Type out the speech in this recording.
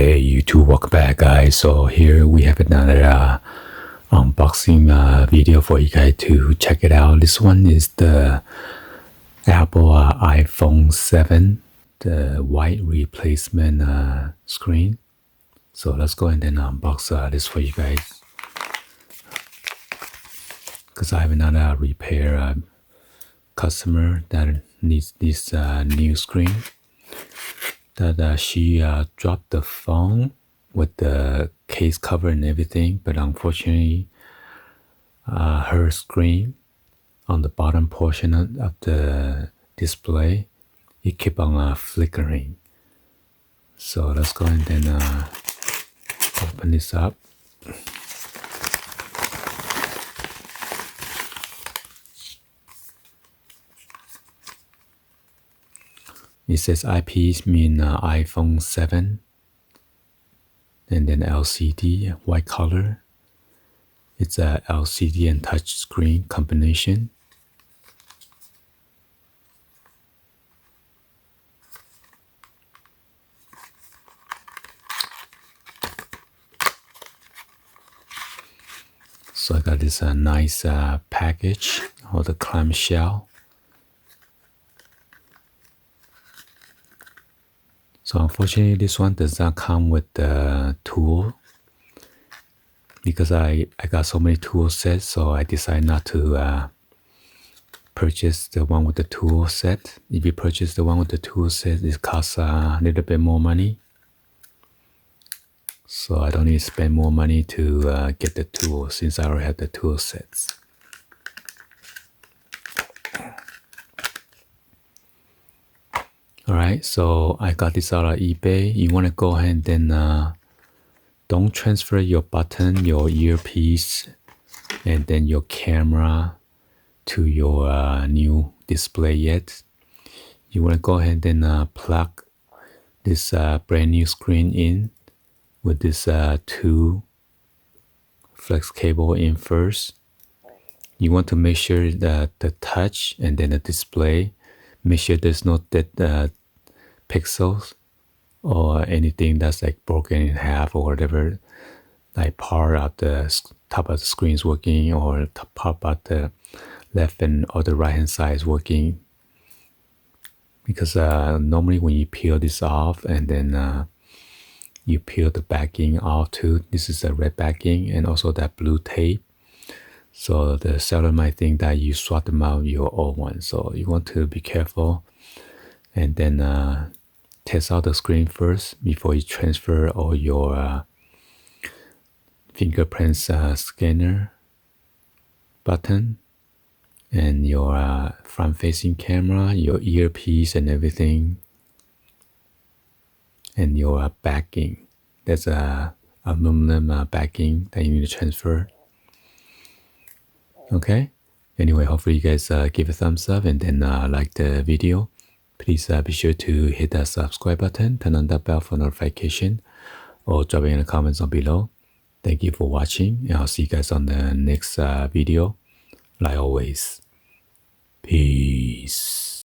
Hey YouTube, welcome back guys. So here we have another unboxing video for you guys to check it out. This one is the Apple iPhone 7, the white replacement screen. So let's go ahead and unbox this for you guys, because I have another repair customer that needs this new screen. That she dropped the phone with the case cover and everything, but unfortunately her screen on the bottom portion of the display, it kept on flickering. So let's go ahead and open this up. It says IP mean iPhone 7, and then LCD, white color. It's a LCD and touch screen combination. So I got this nice package, or the clamshell. So unfortunately, this one does not come with the tool, because I got so many tool sets, so I decided not to purchase the one with the tool set. If you purchase the one with the tool set, it costs a little bit more money. So I don't need to spend more money to get the tool, since I already have the tool sets. Alright, so I got this out of eBay. You want to go ahead and don't transfer your button, your earpiece, and then your camera to your new display yet. You want to go ahead and plug this brand new screen in with this 2 flex cable in first. You want to make sure that the touch and then the display, make sure there's no dead pixels or anything that's like broken in half or whatever, like part of the top of the screen is working, or part of the left and or the right hand side is working. Because normally when you peel this off and then you peel the backing off too, this is a red backing and also that blue tape. So the seller might think that you swap them out your old one. So you want to be careful and then test out the screen first before you transfer all your fingerprints scanner button and your front-facing camera, your earpiece and everything, and your backing. There's a aluminum backing that you need to transfer. Okay. Anyway, hopefully you guys give a thumbs up and then like the video. Please be sure to hit that subscribe button, turn on that bell for notification, or drop it in the comments on below. Thank you for watching, and I'll see you guys on the next video. Like always, peace.